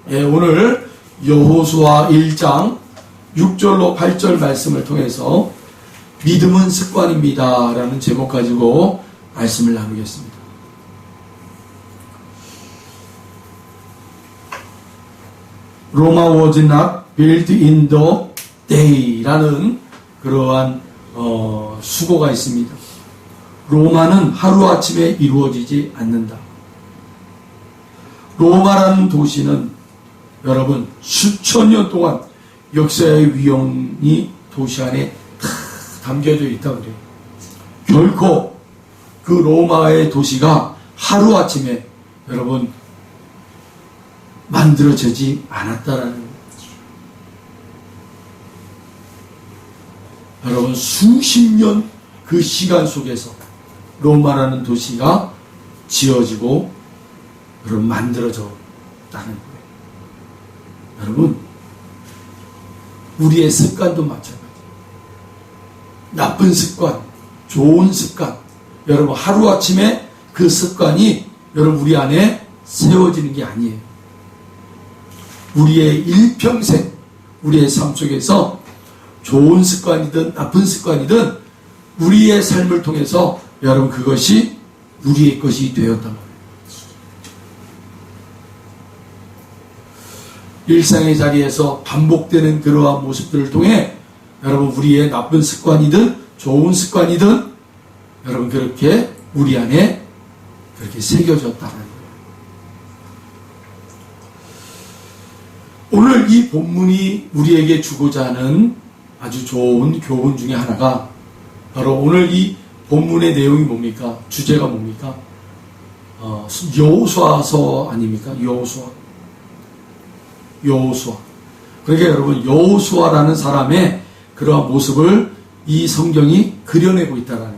오늘 여호수아 1장 6절로 8절 말씀을 통해서 믿음은 습관입니다 라는 제목 가지고 말씀을 나누겠습니다. Roma was not built in the day 라는 그러한 수고가 있습니다. 로마는 하루아침에 이루어지지 않는다. 로마라는 도시는 여러분 수천 년 동안 역사의 위험이 도시 안에 다 담겨져 있다고 그래요. 결코 그 로마의 도시가 하루아침에 여러분 만들어지지 않았다라는 거죠. 여러분 수십 년 그 시간 속에서 로마라는 도시가 지어지고 여러분 만들어졌다는 거예요. 여러분 우리의 습관도 마찬가지예요. 나쁜 습관, 좋은 습관, 여러분 하루아침에 그 습관이 여러분 우리 안에 세워지는 게 아니에요. 우리의 일평생 우리의 삶 속에서 좋은 습관이든 나쁜 습관이든 우리의 삶을 통해서 여러분 그것이 우리의 것이 되었단 말이에요. 일상의 자리에서 반복되는 그러한 모습들을 통해 여러분 우리의 나쁜 습관이든 좋은 습관이든 여러분 그렇게 우리 안에 그렇게 새겨졌다는 거예요. 오늘 이 본문이 우리에게 주고자 하는 아주 좋은 교훈 중에 하나가 바로 오늘 이 본문의 내용이 뭡니까? 주제가 뭡니까? 여호수아서 아닙니까? 여호수아. 그러니까 여러분 여호수아라는 사람의 그러한 모습을 이 성경이 그려내고 있다는 거예요.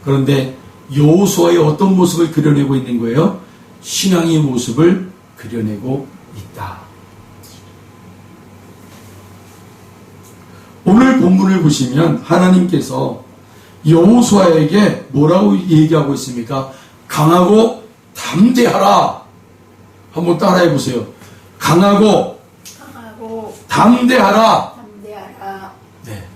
그런데 여호수아의 어떤 모습을 그려내고 있는 거예요? 신앙의 모습을 그려내고 있다. 오늘 본문을 보시면 하나님께서 여호수아에게 뭐라고 얘기하고 있습니까? 강하고 담대하라. 한번 따라해 보세요. 강하고 담대하라. 네.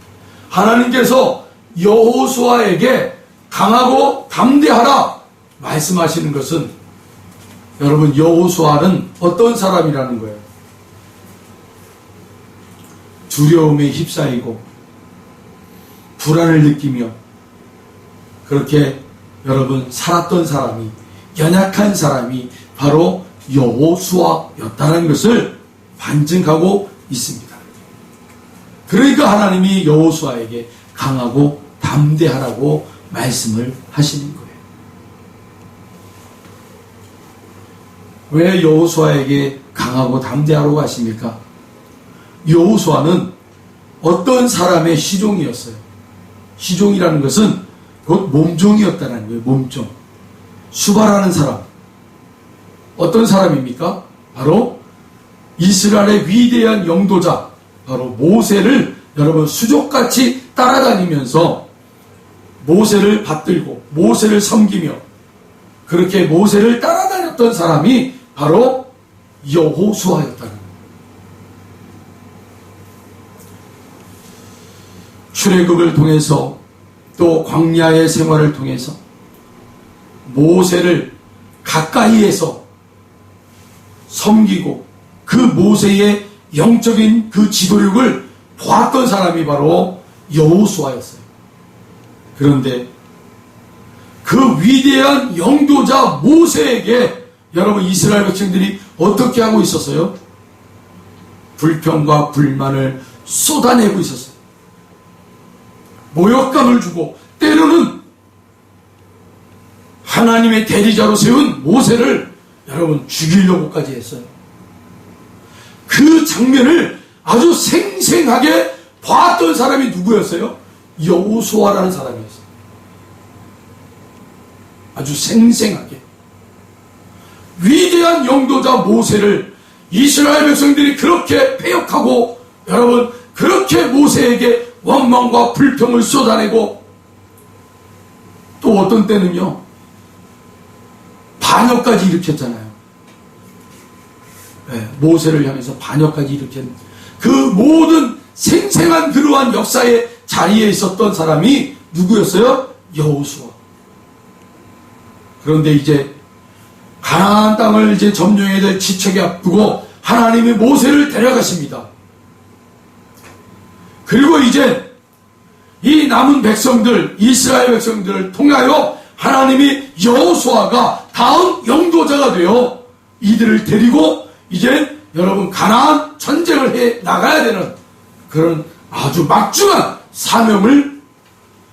하나님께서 여호수아에게 강하고 담대하라 말씀하시는 것은 여러분 여호수아는 어떤 사람이라는 거예요? 두려움에 휩싸이고 불안을 느끼며 그렇게 여러분 살았던 사람이 연약한 사람이 바로 여호수아였다는 것을 반증하고 있습니다. 그러니까 하나님이 여호수아에게 강하고 담대하라고 말씀을 하시는 거예요. 왜 여호수아에게 강하고 담대하라고 하십니까? 여호수아는 어떤 사람의 시종이었어요. 시종이라는 것은 곧 몸종이었다는 거예요. 몸종. 수바라는 사람. 어떤 사람입니까? 바로 이스라엘의 위대한 영도자 바로 모세를 여러분 수족같이 따라다니면서 모세를 받들고 모세를 섬기며 그렇게 모세를 따라다녔던 사람이 바로 여호수아였다는 거예요. 출애굽을 통해서 또 광야의 생활을 통해서 모세를 가까이에서 섬기고 그 모세의 영적인 그 지도력을 보았던 사람이 바로 여호수아였어요. 그런데 그 위대한 영도자 모세에게 여러분 이스라엘 백성들이 어떻게 하고 있었어요? 불평과 불만을 쏟아내고 있었어요. 모욕감을 주고 때로는 하나님의 대리자로 세운 모세를 여러분 죽이려고까지 했어요. 그 장면을 아주 생생하게 봤던 사람이 누구였어요? 여호수아라는 사람이었어요. 아주 생생하게 위대한 영도자 모세를 이스라엘 백성들이 그렇게 패역하고 여러분 그렇게 모세에게 원망과 불평을 쏟아내고 또 어떤 때는요 반역까지 일으켰잖아요. 모세를 향해서 반역까지 일으킨 그 모든 생생한 그러한 역사의 자리에 있었던 사람이 누구였어요? 여호수아. 그런데 이제 가나안 땅을 이제 점령해야 될 지척이 앞두고 하나님이 모세를 데려가십니다. 그리고 이제 이 남은 백성들, 이스라엘 백성들을 통하여 하나님이 여호수아가 다음 영도자가 되어 이들을 데리고 이제 여러분 가나안 전쟁을 해 나가야 되는 그런 아주 막중한 사명을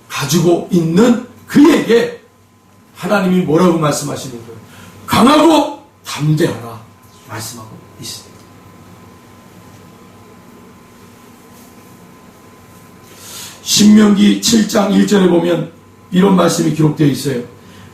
가지고 있는 그에게 하나님이 뭐라고 말씀하시는 거예요? 강하고 담대하라 말씀하고 있습니다. 신명기 7장 1절에 보면 이런 말씀이 기록되어 있어요.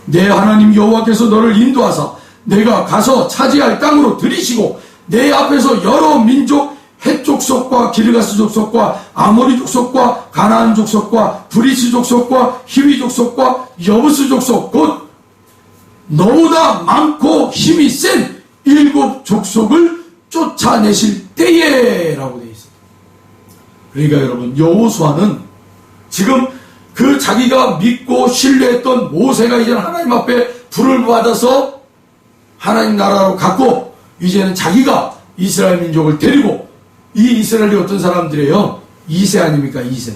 내 하나님 여호와께서 너를 인도하사 내가 가서 차지할 땅으로 들이시고 내 앞에서 여러 민족 헷 족속과 기르가스 족속과 아모리 족속과 가나안 족속과 브리스 족속과 히위 족속과 여부스 족속 곧 너보다 많고 힘이 센 7 족속을 쫓아내실 때에 라고 되어 있습니다. 그러니까 여러분 여호수아는 지금 그 자기가 믿고 신뢰했던 모세가 이제는 하나님 앞에 불을 받아서 하나님 나라로 갔고 이제는 자기가 이스라엘 민족을 데리고 이 이스라엘이 어떤 사람들이에요? 2세 아닙니까? 2세.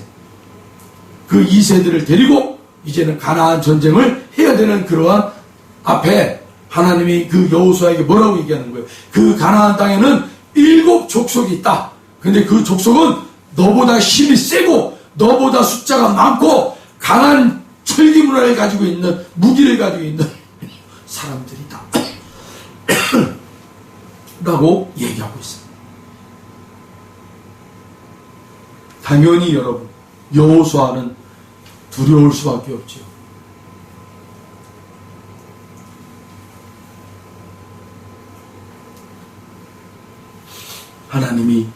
그 2세들을 데리고 이제는 가나안 전쟁을 해야 되는 그러한 앞에 하나님이 그 여호수아에게 뭐라고 얘기하는 거예요? 그 가나안 땅에는 7 족속이 있다. 근데 그 족속은 너보다 힘이 세고 너보다 숫자가 많고 강한 철기 문화를 가지고 있는 무기를 가지고 있는 사람들이다. 라고 얘기하고 있습니다. 당연히 여러분 여호수아는 두려울 수밖에 없죠. 하나님이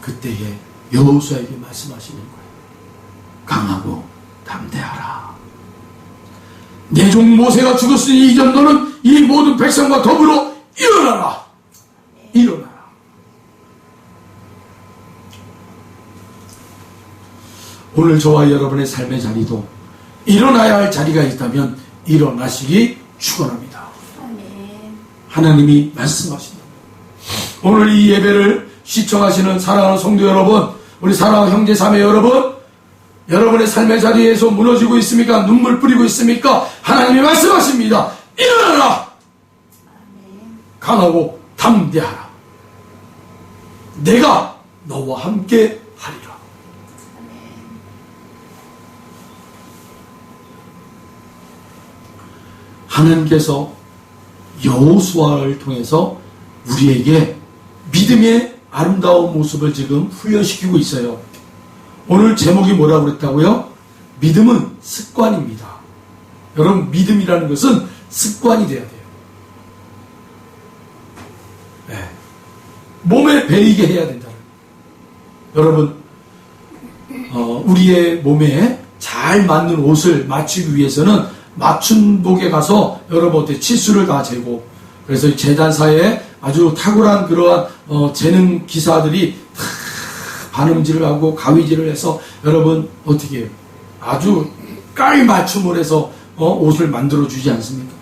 그때에 여호수아에게 말씀하시는 거예요. 강하고 담대하라. 내 종 모세가 죽었으니 이제 너는 이 모든 백성과 더불어 일어나라. 일어나라. 오늘 저와 여러분의 삶의 자리도 일어나야 할 자리가 있다면 일어나시기 축원합니다. 하나님이 말씀하신다. 오늘 이 예배를 시청하시는 사랑하는 성도 여러분, 우리 사랑하는 형제 자매 여러분, 여러분의 삶의 자리에서 무너지고 있습니까? 눈물 뿌리고 있습니까? 하나님이 말씀하십니다. 일어나라. 강하고 담대하라. 내가 너와 함께 하리라. 하나님께서 여호수아를 통해서 우리에게 믿음의 아름다운 모습을 지금 훈련시키고 있어요. 오늘 제목이 뭐라고 그랬다고요? 믿음은 습관입니다. 여러분 믿음이라는 것은 습관이 돼야 돼요. 네. 몸에 배이게 해야 된다. 여러분 우리의 몸에 잘 맞는 옷을 맞추기 위해서는 맞춤복에 가서 여러분 어때 치수를 다 재고 그래서 재단사에 아주 탁월한 그러한 재능 기사들이 반음질을 하고 가위질을 해서 여러분 어떻게 해요? 아주 깔 맞춤을 해서 옷을 만들어 주지 않습니까?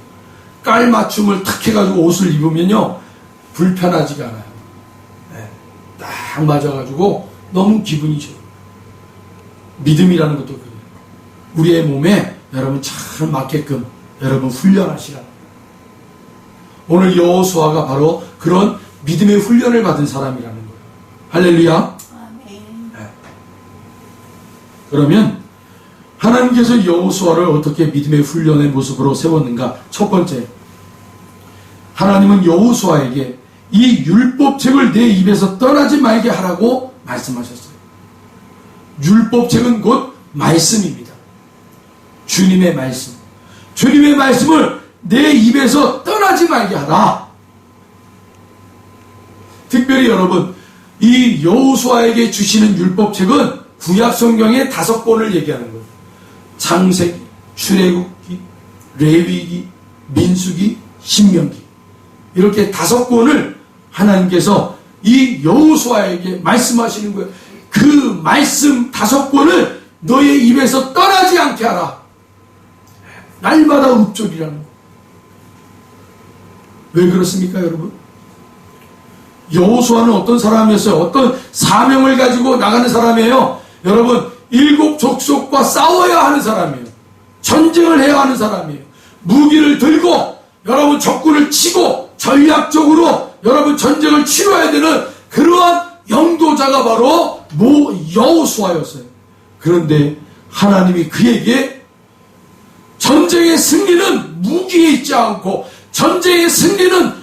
깔 맞춤을 탁 해가지고 옷을 입으면요 불편하지가 않아요. 네, 딱 맞아가지고 너무 기분이 좋아요. 믿음이라는 것도 그래요. 우리의 몸에 여러분 잘 맞게끔 여러분 훈련하시라. 오늘 여호수아가 바로 그런 믿음의 훈련을 받은 사람이라는 거예요. 할렐루야. 네. 그러면 하나님께서 여호수아를 어떻게 믿음의 훈련의 모습으로 세웠는가? 첫 번째, 하나님은 여호수아에게 이 율법책을 내 입에서 떠나지 말게 하라고 말씀하셨어요. 율법책은 곧 말씀입니다. 주님의 말씀. 주님의 말씀을 내 입에서 떠나지 말게 하라. 특별히 여러분, 이 여호수아에게 주시는 율법책은 구약 성경의 5권을 얘기하는 거예요. 창세기, 출애굽기, 레위기, 민수기, 신명기. 이렇게 5권을 하나님께서 이 여호수아에게 말씀하시는 거예요. 그 말씀 5권을 너의 입에서 떠나지 않게 하라. 날마다 읊조리라는 거. 왜 그렇습니까, 여러분? 여호수아는 어떤 사람이었어요? 어떤 사명을 가지고 나가는 사람이에요? 여러분, 7 족속과 싸워야 하는 사람이에요. 전쟁을 해야 하는 사람이에요. 무기를 들고 여러분 적군을 치고 전략적으로 여러분 전쟁을 치러야 되는 그러한 영도자가 바로 여호수아였어요. 그런데 하나님이 그에게 전쟁의 승리는 무기에 있지 않고 전쟁의 승리는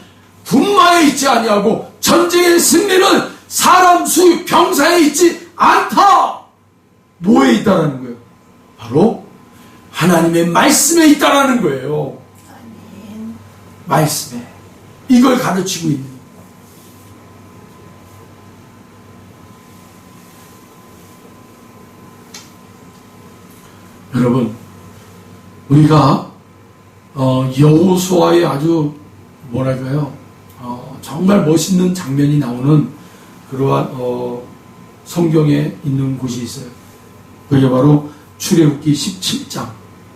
군마에 있지 아니하고 전쟁의 승리는 사람 수 병사에 있지 않다. 뭐에 있다라는 거예요? 바로 하나님의 말씀에 있다라는 거예요. 말씀에. 이걸 가르치고 있는 거예요. 여러분, 우리가 여호수아의 아주 뭐랄까요, 정말 멋있는 장면이 나오는 그러한 성경에 있는 곳이 있어요. 그게 바로 출애굽기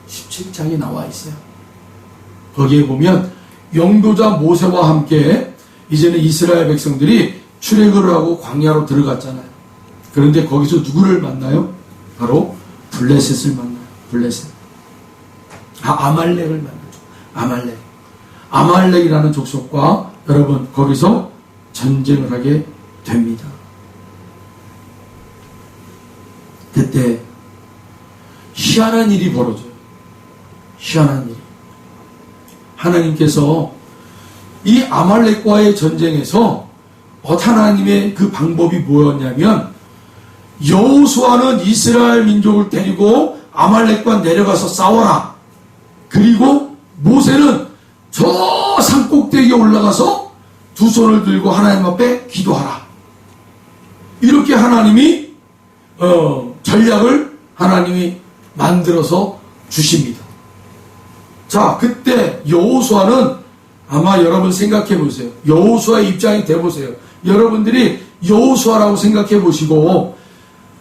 17장에 나와 있어요. 거기에 보면 영도자 모세와 함께 이제는 이스라엘 백성들이 출애굽을 하고 광야로 들어갔잖아요. 그런데 거기서 누구를 만나요? 바로 블레셋을 만나요. 블레셋. 아말렉을 만나죠. 아말렉이라는 족속과 여러분 거기서 전쟁을 하게 됩니다. 그때 희한한 일이 벌어져요. 희한한 일이. 하나님께서 이 아말렉과의 전쟁에서 하나님의 그 방법이 뭐였냐면 여호수아는 이스라엘 민족을 데리고 아말렉과 내려가서 싸워라. 그리고 모세는 저 산꼭대기에 올라가서 두 손을 들고 하나님 앞에 기도하라. 이렇게 하나님이 전략을 하나님이 만들어서 주십니다. 자, 그때 여호수아는 아마 여러분 생각해 보세요. 여호수아의 입장이 돼 보세요. 여러분들이 여호수아라고 생각해 보시고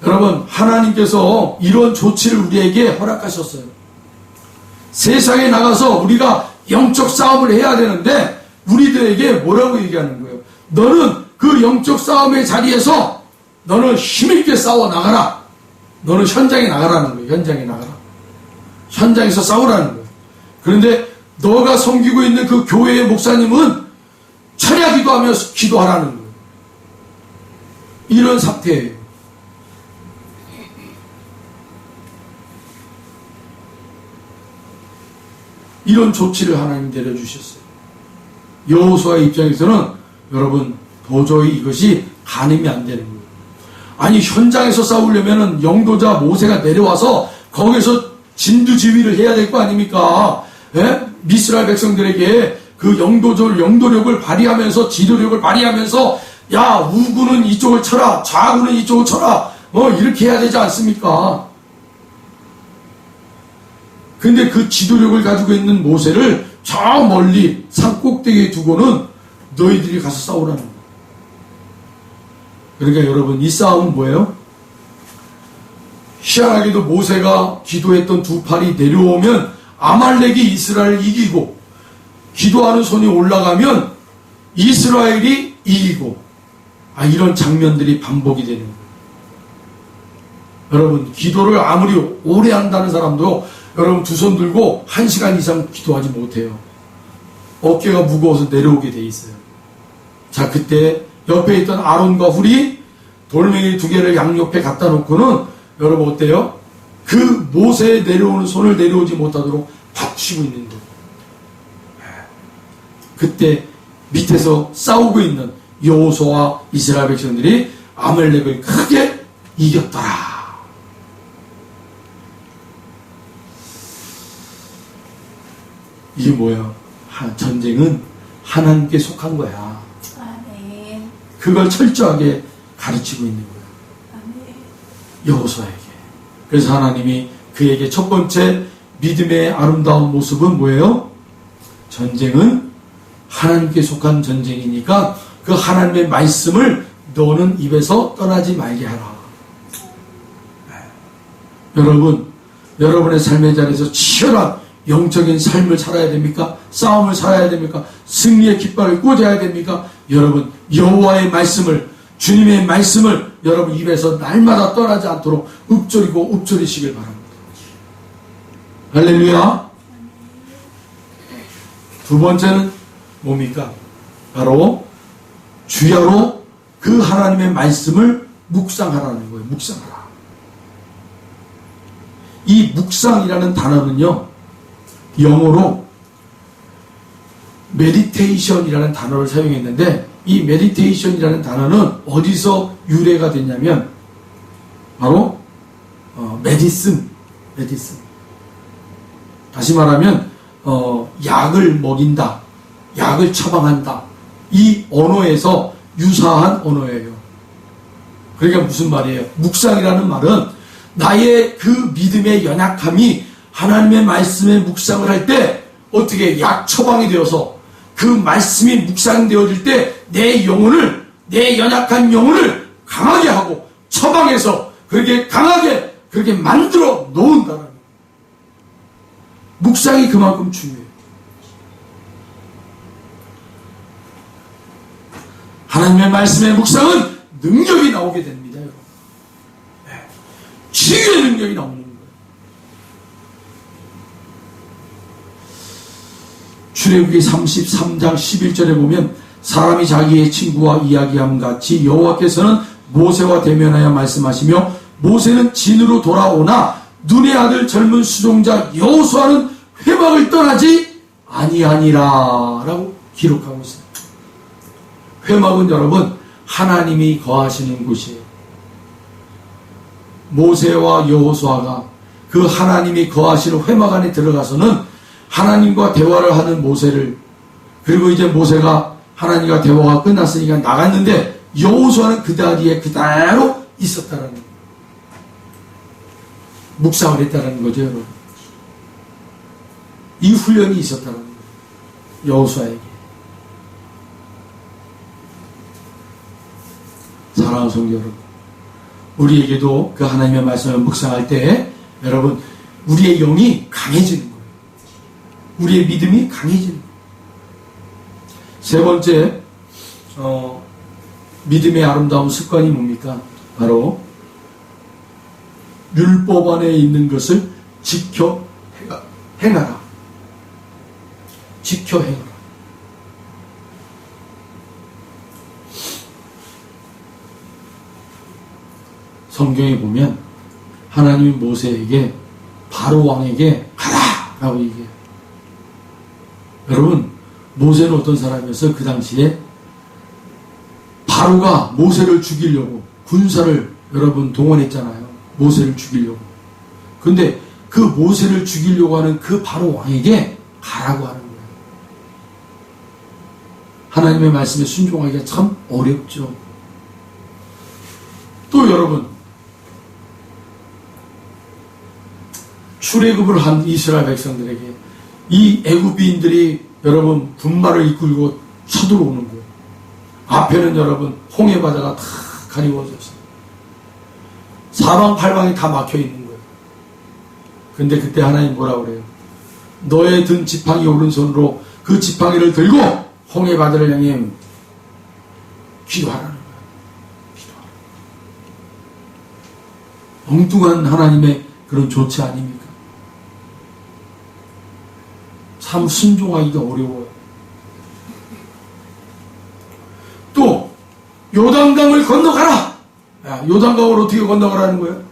여러분 하나님께서 이런 조치를 우리에게 허락하셨어요. 세상에 나가서 우리가 영적 싸움을 해야 되는데 우리들에게 뭐라고 얘기하는 거예요? 너는 그 영적 싸움의 자리에서 너는 힘있게 싸워 나가라. 너는 현장에 나가라는 거예요. 현장에 나가라. 현장에서 싸우라는 거예요. 그런데 너가 섬기고 있는 그 교회의 목사님은 철야 기도하면서 기도하라는 거예요. 이런 상태예요. 이런 조치를 하나님 내려주셨어요. 여호수아의 입장에서는 여러분 도저히 이것이 가늠이 안 되는 거예요. 아니 현장에서 싸우려면 영도자 모세가 내려와서 거기서 진두지휘를 해야 될 거 아닙니까? 예? 이스라엘 백성들에게 그 영도력을 발휘하면서 지도력을 발휘하면서 야 우구는 이쪽을 쳐라 좌구는 이쪽을 쳐라 이렇게 해야 되지 않습니까? 근데 그 지도력을 가지고 있는 모세를 저 멀리 산꼭대기에 두고는 너희들이 가서 싸우라는 거예요. 그러니까 여러분 이 싸움은 뭐예요? 희한하게도 모세가 기도했던 두 팔이 내려오면 아말렉이 이스라엘을 이기고 기도하는 손이 올라가면 이스라엘이 이기고 이런 장면들이 반복이 되는 거예요. 여러분 기도를 아무리 오래 한다는 사람도 여러분 두 손 들고 1시간 이상 기도하지 못해요. 어깨가 무거워서 내려오게 돼 있어요. 자 그때 옆에 있던 아론과 훌이 돌멩이 2개를 양옆에 갖다 놓고는 여러분 어때요? 그 모세에 내려오는 손을 내려오지 못하도록 받치고 있는 거예요. 그때 밑에서 싸우고 있는 여호수아와 이스라엘 백성들이 아말렉을 크게 이겼더라. 이게 뭐야? 전쟁은 하나님께 속한 거야. 아멘. 그걸 철저하게 가르치고 있는 거야. 아멘. 여호수아에게. 그래서 하나님이 그에게 첫 번째 믿음의 아름다운 모습은 뭐예요? 전쟁은 하나님께 속한 전쟁이니까 그 하나님의 말씀을 너는 입에서 떠나지 말게 하라. 여러분, 여러분의 삶의 자리에서 치열한 영적인 삶을 살아야 됩니까? 싸움을 살아야 됩니까? 승리의 깃발을 꽂아야 됩니까? 여러분, 여호와의 말씀을, 주님의 말씀을 여러분 입에서 날마다 떠나지 않도록 읊조리시길 바랍니다. 할렐루야. 두 번째는 뭡니까? 바로 주야로 그 하나님의 말씀을 묵상하라는 거예요. 묵상하라. 이 묵상이라는 단어는요, 영어로 메디테이션이라는 단어를 사용했는데, 이 메디테이션이라는 단어는 어디서 유래가 됐냐면 바로 메디슨. 다시 말하면 약을 먹인다, 약을 처방한다, 이 언어에서 유사한 언어예요. 그러니까 무슨 말이에요? 묵상이라는 말은 나의 그 믿음의 연약함이 하나님의 말씀에 묵상을 할 때 어떻게 약 처방이 되어서 그 말씀이 묵상되어질 때 내 영혼을, 내 연약한 영혼을 강하게 하고 처방해서 그렇게 강하게 그렇게 만들어 놓은다는 거예요. 묵상이 그만큼 중요해요. 하나님의 말씀의 묵상은 능력이 나오게 됩니다, 여러분. 치유의 능력이 나오는 거예요. 출애굽기 33장 11절에 보면 사람이 자기의 친구와 이야기함 같이 여호와께서는 모세와 대면하여 말씀하시며 모세는 진으로 돌아오나 눈의 아들 젊은 수종자 여호수아는 회막을 떠나지 아니하니라 라고 기록하고 있어요. 회막은 여러분 하나님이 거하시는 곳이에요. 모세와 여호수아가 그 하나님이 거하시는 회막 안에 들어가서는 하나님과 대화를 하는 모세를, 그리고 이제 모세가 하나님과 대화가 끝났으니까 나갔는데 여호수아는 그 자리에 그대로 있었다는 거예요. 묵상을 했다는 거죠, 여러분. 이 훈련이 있었다는 거예요, 여호수아에게. 사랑하는 성도 여러분, 우리에게도 그 하나님의 말씀을 묵상할 때 여러분 우리의 영이 강해지는 거예요. 우리의 믿음이 강해지는 거예요. 세 번째 믿음의 아름다운 습관이 뭡니까? 바로 율법 안에 있는 것을 지켜 행하라. 지켜 행하라. 성경에 보면 하나님이 모세에게 바로 왕에게 가라 라고 얘기해요. 여러분, 모세는 어떤 사람이었어요? 그 당시에 바로가 모세를 죽이려고 군사를 여러분 동원했잖아요. 모세를 죽이려고. 근데 그 모세를 죽이려고 하는 그 바로 왕에게 가라고 하는 거예요. 하나님의 말씀에 순종하기가 참 어렵죠. 또 여러분, 출애굽을 한 이스라엘 백성들에게 이 애굽인들이 여러분 분말을 이끌고 쳐들어오는 거예요. 앞에는 여러분 홍해 바다가 다 가리워졌어요. 사방팔방이 다 막혀 있는 거예요. 근데 그때 하나님 뭐라고 그래요? 너의 든 지팡이 오른손으로 그 지팡이를 들고 홍해 바다를 향해 기도하라는 거예요. 기도하라. 엉뚱한 하나님의 그런 조치 아닙니까? 참 순종하기가 어려워요. 또 요단강을 건너가라. 요단강을 어떻게 건너가라는 거예요?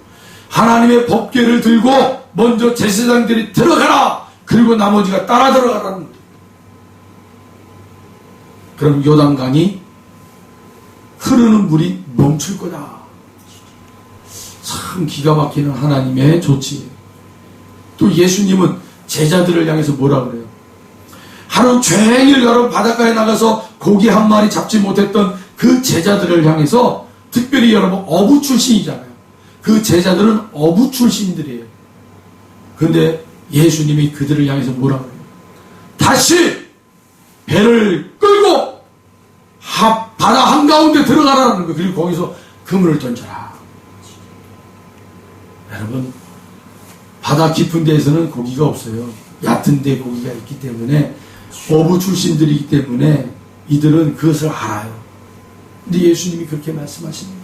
하나님의 법궤를 들고 먼저 제사장들이 들어가라. 그리고 나머지가 따라 들어가라는 거예요. 그럼 요단강이 흐르는 물이 멈출 거다. 참 기가 막히는 하나님의 조치예요. 또 예수님은 제자들을 향해서 뭐라 그래요? 하루 종일 여러분 바닷가에 나가서 고기 한 마리 잡지 못했던 그 제자들을 향해서, 특별히 여러분 어부 출신이잖아요. 그 제자들은 어부 출신들이에요. 근데 예수님이 그들을 향해서 뭐라 그래요? 다시 배를 끌고 바다 한가운데 들어가라는 거예요. 그리고 거기서 그물을 던져라. 여러분, 바다 깊은 데에서는 고기가 없어요. 얕은 데 고기가 있기 때문에, 어부 출신들이기 때문에 이들은 그것을 알아요. 근데 예수님이 그렇게 말씀하십니다.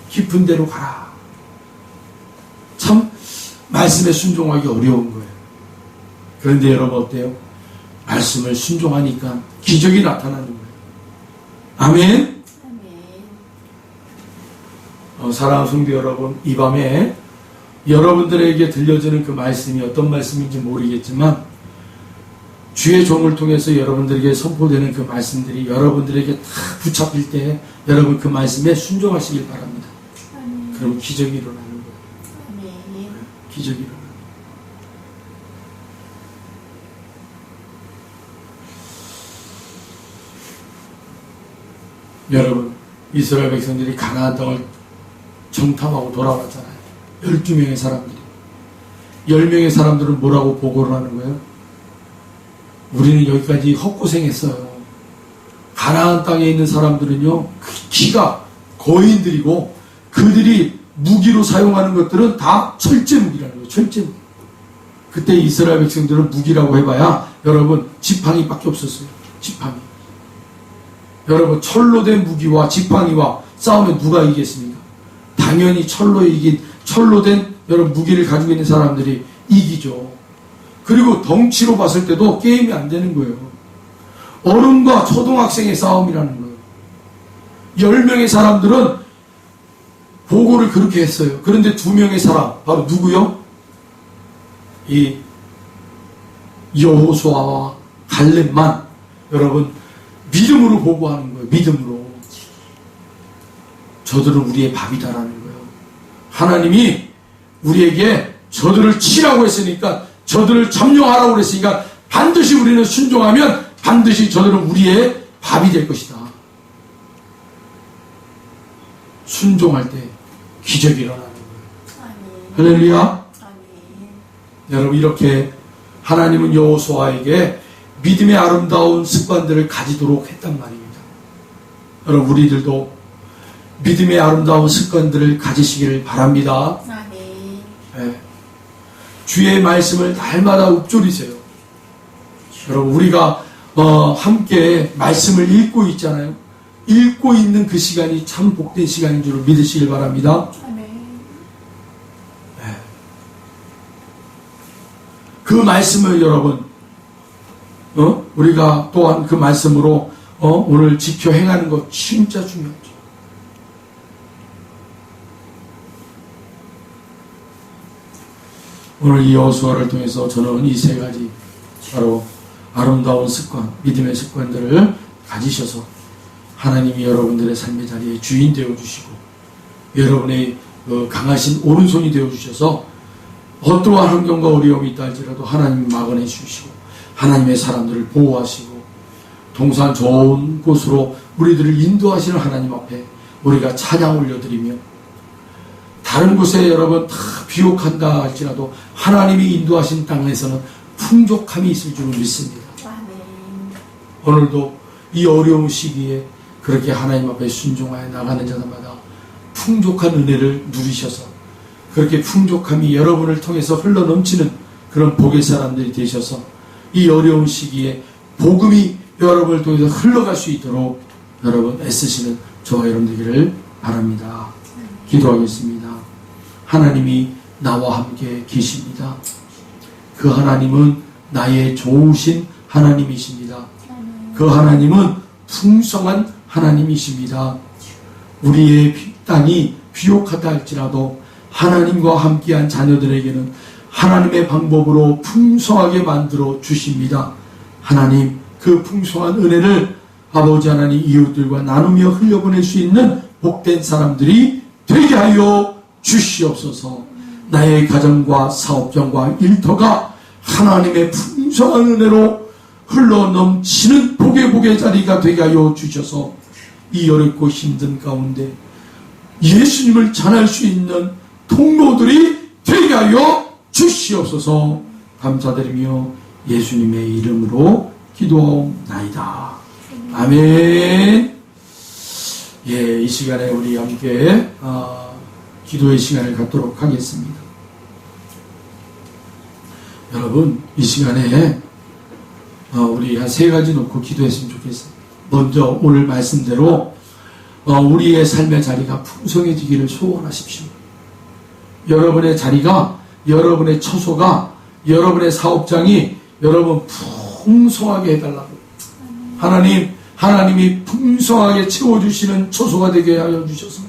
깊은 데로 가라. 참 말씀에 순종하기 어려운 거예요. 그런데 여러분 어때요? 말씀을 순종하니까 기적이 나타나는 거예요. 아멘. 사랑하는 성도 여러분, 이 밤에 여러분들에게 들려주는 그 말씀이 어떤 말씀인지 모르겠지만 주의 종을 통해서 여러분들에게 선포되는 그 말씀들이 여러분들에게 다 붙잡힐 때 여러분 그 말씀에 순종하시길 바랍니다. 그럼 기적이 일어나는 거예요. 기적이 일어나는 거예요. 여러분, 이스라엘 백성들이 가나안 땅을 정탐하고 돌아왔잖아요. 12명의 사람들이. 10명의 사람들은 뭐라고 보고를 하는 거예요? 우리는 여기까지 헛고생했어요. 가나안 땅에 있는 사람들은요, 기가 거인들이고 그들이 무기로 사용하는 것들은 다 철제 무기라는 거예요. 철제 무기. 그때 이스라엘 백성들은 무기라고 해봐야 여러분 지팡이밖에 없었어요. 지팡이. 여러분, 철로 된 무기와 지팡이와 싸우면 누가 이기겠습니까? 당연히 철로 된 여러분 무기를 가지고 있는 사람들이 이기죠. 그리고 덩치로 봤을 때도 게임이 안 되는 거예요. 어른과 초등학생의 싸움이라는 거예요. 10명의 사람들은 보고를 그렇게 했어요. 그런데 2명의 사람, 바로 누구요? 이 여호수아와 갈렙만 여러분 믿음으로 보고하는 거예요. 믿음으로. 저들은 우리의 밥이다라는 거예요. 하나님이 우리에게 저들을 치라고 했으니까, 저들을 점령하라고 그랬으니까 반드시 우리는 순종하면 반드시 저들은 우리의 밥이 될 것이다. 순종할 때 기적이 일어나는 거예요. 할렐루야. 여러분, 이렇게 하나님은 여호수아에게 믿음의 아름다운 습관들을 가지도록 했단 말입니다. 여러분, 우리들도 믿음의 아름다운 습관들을 가지시기를 바랍니다. 네. 주의 말씀을 날마다 읊조리세요. 여러분, 우리가 함께 말씀을 읽고 있잖아요. 읽고 있는 그 시간이 참 복된 시간인 줄 믿으시길 바랍니다. 네. 그 말씀을 여러분, 우리가 또한 그 말씀으로 오늘 지켜 행하는 것 진짜 중요하죠. 오늘 이 여호수아를 통해서 저는 이 3가지 바로 아름다운 습관, 믿음의 습관들을 가지셔서 하나님이 여러분들의 삶의 자리에 주인 되어주시고 여러분의 강하신 오른손이 되어주셔서 어떠한 환경과 어려움이 있다 할지라도 하나님이 막아내 주시고 하나님의 사람들을 보호하시고 동산 좋은 곳으로 우리들을 인도하시는 하나님 앞에 우리가 찬양 올려드리며 다른 곳에 여러분 다 비옥한다 할지라도 하나님이 인도하신 땅에서는 풍족함이 있을 줄 믿습니다. 오늘도 이 어려운 시기에 그렇게 하나님 앞에 순종하여 나가는 자마다 풍족한 은혜를 누리셔서 그렇게 풍족함이 여러분을 통해서 흘러넘치는 그런 복의 사람들이 되셔서 이 어려운 시기에 복음이 여러분을 통해서 흘러갈 수 있도록 여러분 애쓰시는 저와 여러분 되기를 바랍니다. 기도하겠습니다. 하나님이 나와 함께 계십니다. 그 하나님은 나의 좋으신 하나님이십니다. 그 하나님은 풍성한 하나님이십니다. 우리의 땅이 비옥하다 할지라도 하나님과 함께한 자녀들에게는 하나님의 방법으로 풍성하게 만들어 주십니다. 하나님, 그 풍성한 은혜를 아버지 하나님 이웃들과 나누며 흘려보낼 수 있는 복된 사람들이 되게 하여 주시옵소서. 나의 가정과 사업장과 일터가 하나님의 풍성한 은혜로 흘러넘치는 복의 자리가 되게 하여 주셔서 이 어렵고 힘든 가운데 예수님을 전할 수 있는 통로들이 되게 하여 주시옵소서. 감사드리며 예수님의 이름으로 기도하옵나이다. 아멘. 시간에 우리 함께 기도의 시간을 갖도록 하겠습니다. 여러분, 이 시간에 우리 한 3가지 놓고 기도했으면 좋겠어요. 먼저 오늘 말씀대로 우리의 삶의 자리가 풍성해지기를 소원하십시오. 여러분의 자리가, 여러분의 처소가, 여러분의 사업장이 여러분 풍성하게 해달라고. 하나님이 풍성하게 채워주시는 처소가 되게 하여 주셔서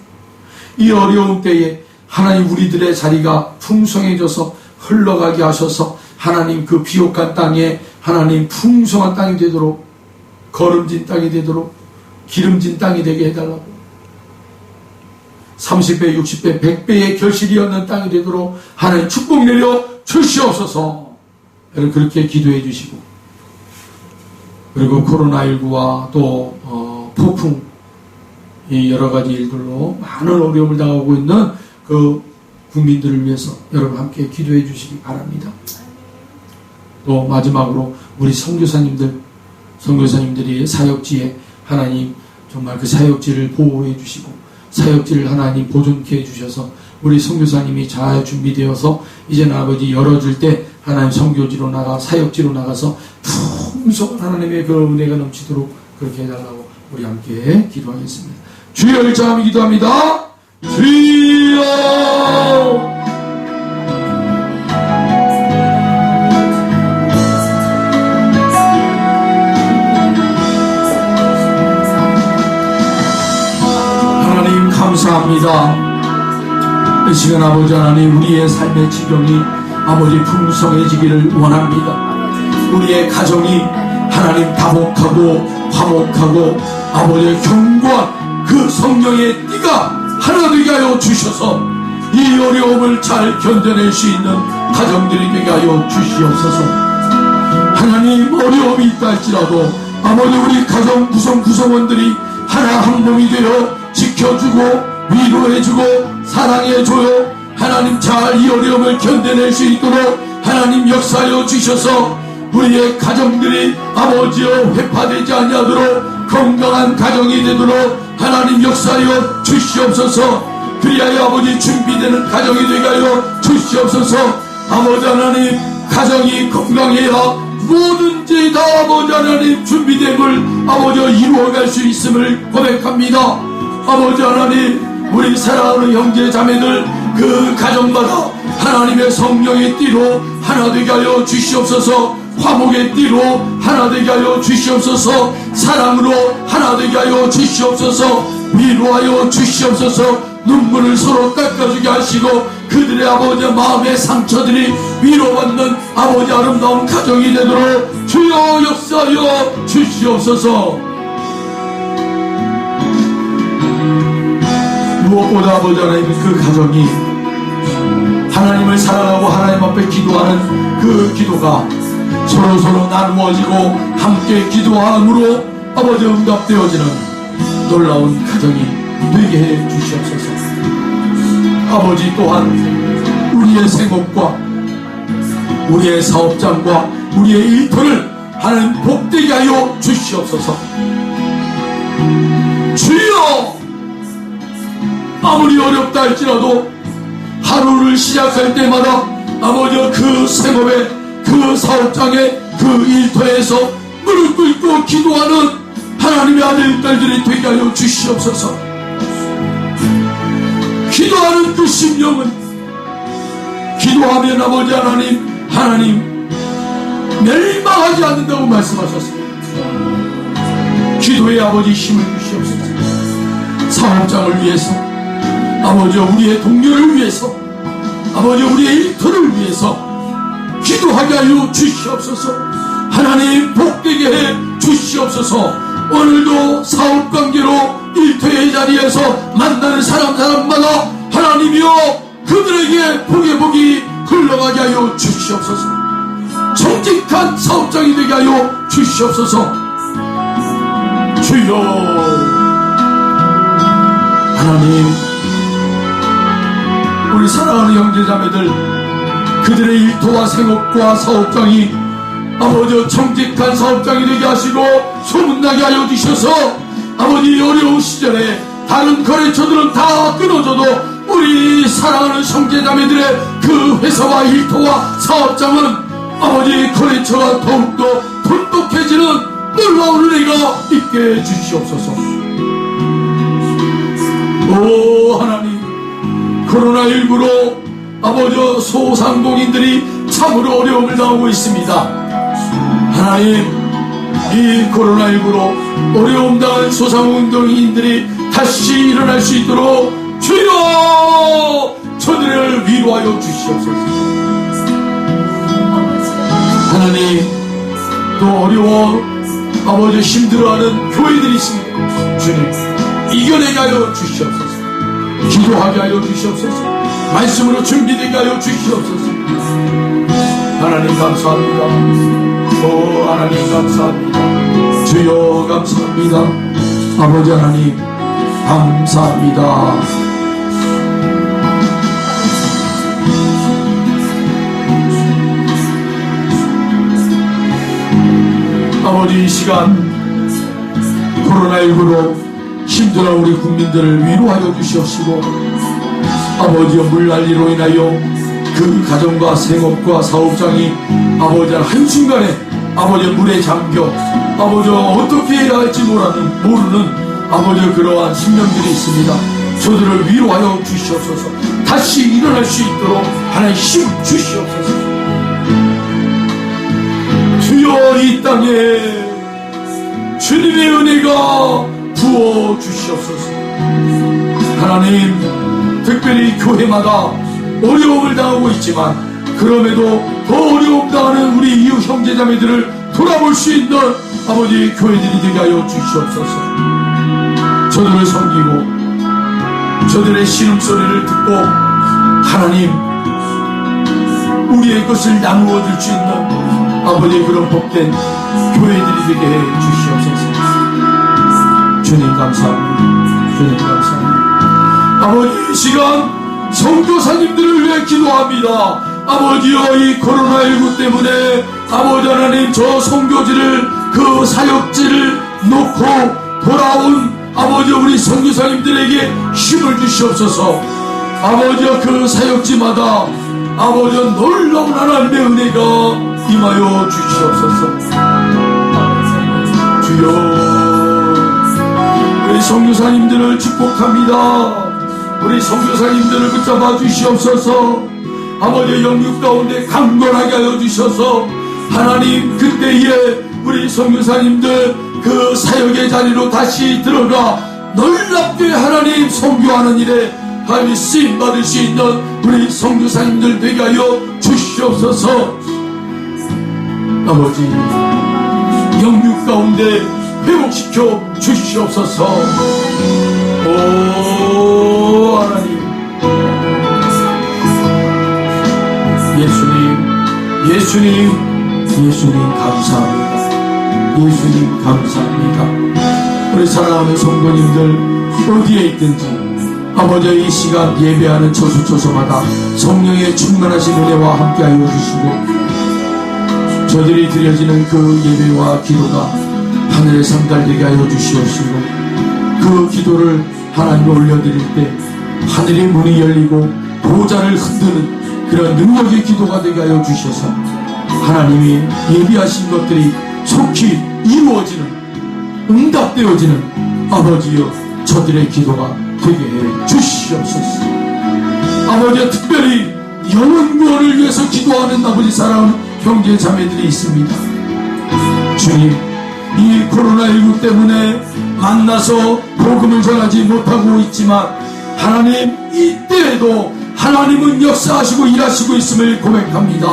이 어려운 때에 하나님 우리들의 자리가 풍성해져서 흘러가게 하셔서 하나님 그 비옥한 땅에 하나님 풍성한 땅이 되도록, 거름진 땅이 되도록, 기름진 땅이 되게 해달라고. 30배, 60배, 100배의 결실이 얻는 땅이 되도록 하나님 축복 내려 주시옵소서. 여러분 그렇게 기도해 주시고, 그리고 코로나19와 또 폭풍, 이 여러 가지 일들로 많은 어려움을 당하고 있는 그 국민들을 위해서 여러분 함께 기도해 주시기 바랍니다. 또 마지막으로 우리 선교사님들이 사역지에 하나님 정말 그 사역지를 보호해 주시고 사역지를 하나님 보존케 해 주셔서 우리 선교사님이 잘 준비되어서 이제는 아버지 열어줄 때 하나님 선교지로 나가 사역지로 나가서 풍성한 하나님의 그 은혜가 넘치도록 그렇게 해달라고 우리 함께 기도하겠습니다. 주여 일자하며 기도합니다. 주여. 하나님 감사합니다. 이 시간 아버지 하나님 우리의 삶의 지경이 아버지 풍성해지기를 원합니다. 우리의 가정이 하나님 다복하고 화목하고 아버지의 견고한 그 성령의 띠가 하나 되게 하여 주셔서 이 어려움을 잘 견뎌낼 수 있는 가정들이 되게 하여 주시옵소서. 하나님 어려움이 있다 할지라도 아버지 우리 가정 구성원들이 하나 한 몸이 되어 지켜주고 위로해주고 사랑해줘요. 하나님 잘 이 어려움을 견뎌낼 수 있도록 하나님 역사하여 주셔서 우리의 가정들이 아버지여 회파되지 아니하도록 건강한 가정이 되도록 하나님 역사하여 주시옵소서. 그리하여 아버지 준비되는 가정이 되게 하여 주시옵소서. 아버지 하나님 가정이 건강해야 뭐든지 다 아버지 하나님 준비됨을 아버지여 이루어갈 수 있음을 고백합니다. 아버지 하나님 우리 사랑하는 형제 자매들 그 가정마다 하나님의 성령의 띠로 하나 되게 하여 주시옵소서. 화목의 띠로 하나 되게 하여 주시옵소서. 사랑으로 하나 되게 하여 주시옵소서. 위로하여 주시옵소서. 눈물을 서로 닦아주게 하시고 그들의 아버지 마음의 상처들이 위로받는 아버지 아름다운 가정이 되도록 주여 역사하여 주시옵소서. 무엇보다 아버지 하나님 그 가정이 하나님을 사랑하고 하나님 앞에 기도하는 그 기도가 서로 나누어지고 함께 기도함으로 아버지 응답되어지는 놀라운 가정이 되게 해 주시옵소서. 아버지 또한 우리의 생업과 우리의 사업장과 우리의 일터를 하나님 복되게 하여 주시옵소서. 주여 아무리 어렵다 할지라도 하루를 시작할 때마다 아버지 그 생업에 그 사업장에 그 일터에서 무릎 꿇고 기도하는 하나님의 아들 딸들이 되게 하여 주시옵소서. 기도하는 그 심령은 기도하면 아버지 하나님 멸망하지 않는다고 말씀하셨습니다. 기도의 아버지 힘을 주시옵소서. 사업장을 위해서 아버지 우리의 동료를 위해서 아버지 우리의 일터를 위해서 기도하게 하여 주시옵소서. 하나님 복되게 해 주시옵소서. 오늘도 사업관계로 일터의 자리에서 만나는 사람마다 하나님이여 그들에게 복이 흘러가게 하여 주시옵소서. 정직한 사업장이 되게 하여 주시옵소서. 주여 하나님 우리 사랑하는 형제자매들 그들의 일터와 생업과 사업장이 아버지 정직한 사업장이 되게 하시고 소문나게 하여 주셔서 아버지 어려운 시절에 다른 거래처들은 다 끊어져도 우리 사랑하는 형제자매들의 그 회사와 일터와 사업장은 아버지 거래처가 더욱더 돈독해지는 놀라운 은혜가 있게 해주시옵소서. 오 하나님, 코로나19로 아버지 소상공인들이 참으로 어려움을 당하고 있습니다. 하나님, 이 코로나19로 어려움 당한 소상공인들이 다시 일어날 수 있도록 주여 저들을 위로하여 주시옵소서. 하나님, 또 어려워 아버지 힘들어하는 교회들이 있습니다. 주님, 이겨내게 하여 주시옵소서. 기도하게 하여 주시옵소서. 말씀으로 준비되게 하여 주시옵소서. 하나님 감사합니다. 오 하나님 감사합니다. 주여 감사합니다. 아버지 하나님 감사합니다. 아버지, 이 시간 코로나19로 힘들어 우리 국민들을 위로하여 주시옵시고, 아버지여 물난리로 인하여 그 가정과 생업과 사업장이 아버지 한순간에 아버지 물에 잠겨 아버지 어떻게 해야 할지 모르는 아버지 그러한 심령들이 있습니다. 저들을 위로하여 주시옵소서. 다시 일어날 수 있도록 하나님 힘 주시옵소서. 주여 이 땅에 주님의 은혜가 부어 주시옵소서. 하나님, 특별히 교회마다 어려움을 당하고 있지만 그럼에도 더 어려움 당하는 우리 이웃 형제자매들을 돌아볼 수 있는 아버지 교회들이 되게 하여 주시옵소서. 저들을 섬기고 저들의 신음소리를 듣고 하나님, 우리의 것을 나누어 줄 수 있는 아버지 그런 복된 교회들이 되게 해 주시옵소서. 주님 감사합니다. 주님 감사합니다. 아버지, 이 시간 선교사님들을 위해 기도합니다. 아버지여, 이 코로나19 때문에 아버지 하나님 저 선교지를 그 사역지를 놓고 돌아온 아버지 우리 선교사님들에게 힘을 주시옵소서. 아버지여, 그 사역지마다 아버지 놀라운 하나님의 은혜가 임하여 주시옵소서. 주여, 우리 선교사님들을 축복합니다. 우리 선교사님들을 붙잡아 주시옵소서. 아버지 영육 가운데 강건하게 하여 주셔서 하나님 그때에 우리 선교사님들 그 사역의 자리로 다시 들어가 놀랍게 하나님 선교하는 일에 하나님 쓰임 받을 수 있는 우리 선교사님들 되게 하여 주시옵소서. 아버지 영육 가운데 회복시켜 주시옵소서. 오 하나님, 예수님 감사합니다. 예수님 감사합니다. 우리 사랑하는 성도님들 어디에 있든지 아버지 이 시간 예배하는 처소처소마다 성령의 충만하신 은혜와 함께하여 주시고, 저들이 드려지는 그 예배와 기도가 하늘에 상달되게 하여 주시옵시고, 그 기도를 하나님께 올려드릴 때 하늘의 문이 열리고 보좌를 흔드는 그런 능력의 기도가 되게 하여 주셔서 하나님이 예비하신 것들이 속히 이루어지는, 응답되어지는 아버지여 저들의 기도가 되게 해 주시옵소서. 아버지여, 특별히 영혼 구원을 위해서 기도하는 아버지 사랑하는 형제 자매들이 있습니다. 주님, 이 코로나19 때문에 만나서 복음을 전하지 못하고 있지만 하나님 이때에도 하나님은 역사하시고 일하시고 있음을 고백합니다.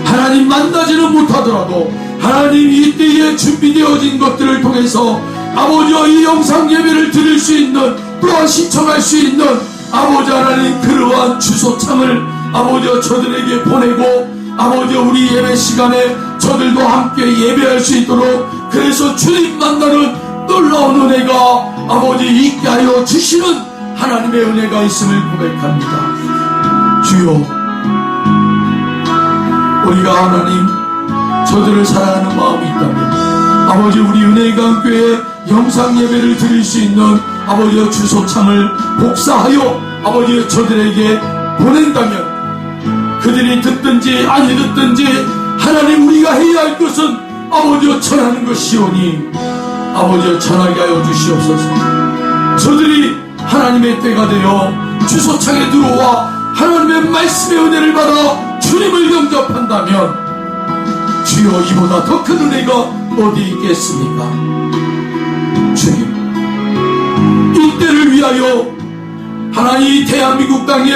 하나님 만나지는 못하더라도 하나님 이때에 준비되어진 것들을 통해서 아버지와 이 영상 예배를 드릴 수 있는, 또한 신청할 수 있는 아버지 하나님 그러한 주소창을 아버지와 저들에게 보내고 아버지 우리 예배 시간에 저들도 함께 예배할 수 있도록, 그래서 주님 만나는 놀라운 은혜가 아버지 있게 하여 주시는 하나님의 은혜가 있음을 고백합니다. 주여, 우리가 하나님 저들을 사랑하는 마음이 있다면 아버지 우리 은혜강교회 영상 예배를 드릴 수 있는 아버지의 주소창을 복사하여 아버지의 저들에게 보낸다면 그들이 듣든지 아니 듣든지 하나님 우리가 해야 할 것은 아버지여 전하는 것이오니 아버지여 전하게 하여 주시옵소서. 저들이 하나님의 때가 되어 주소창에 들어와 하나님의 말씀의 은혜를 받아 주님을 영접한다면 주여 이보다 더 큰 은혜가 어디 있겠습니까? 주님 이 때를 위하여 하나님 대한민국 땅에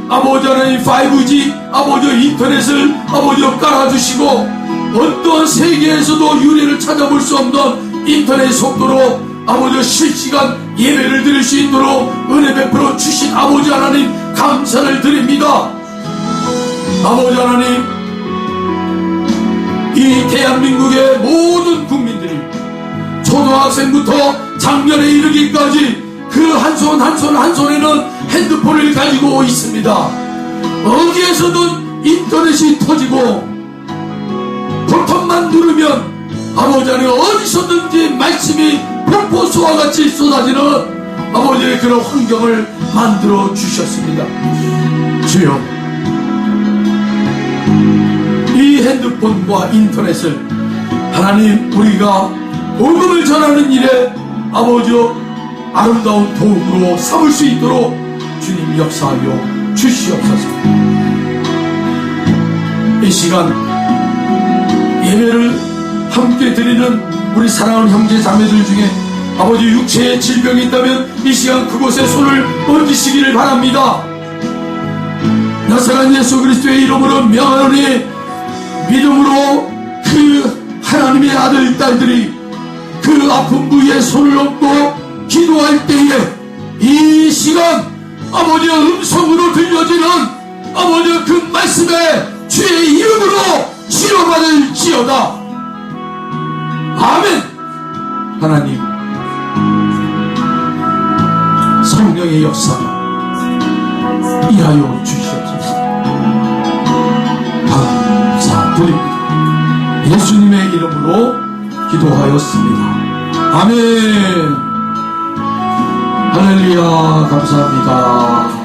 아버지 하나님 5G 아버지 인터넷을 아버지 깔아주시고 어떤 세계에서도 유례를 찾아볼 수 없는 인터넷 속도로 아버지 실시간 예배를 드릴 수 있도록 은혜 베풀어 주신 아버지 하나님 감사를 드립니다. 아버지 하나님 이 대한민국의 모든 국민들이 초등학생부터 장년에 이르기까지 그 한 손 한 손에는 핸드폰을 가지고 있습니다. 어디에서든 인터넷이 터지고 버튼만 누르면 아버지 하나님 어디서든지 말씀이 폭포수와 같이 쏟아지는 아버지의 그런 환경을 만들어 주셨습니다. 주여 이 핸드폰과 인터넷을 하나님 우리가 복음을 전하는 일에 아버지여 아름다운 도움으로 삼을 수 있도록 주님 역사하여 주시옵소서. 이 시간 예배를 함께 드리는 우리 사랑하는 형제 자매들 중에 아버지 육체의 질병이 있다면 이 시간 그곳에 손을 얹으시기를 바랍니다. 나사렛 예수 그리스도의 이름으로 명하노니 믿음으로 그 하나님의 아들 딸들이 그 아픈 부위에 손을 얹고 기도할 때에 이 시간 아버지의 음성으로 들려지는 아버지의 그 말씀에 주의 이름으로 치료받을지어다. 아멘. 하나님 성령의 역사가 일하여 주시옵소서. 감사드립니다. 예수님의 이름으로 기도하였습니다. 아멘. 할렐루야. 감사합니다.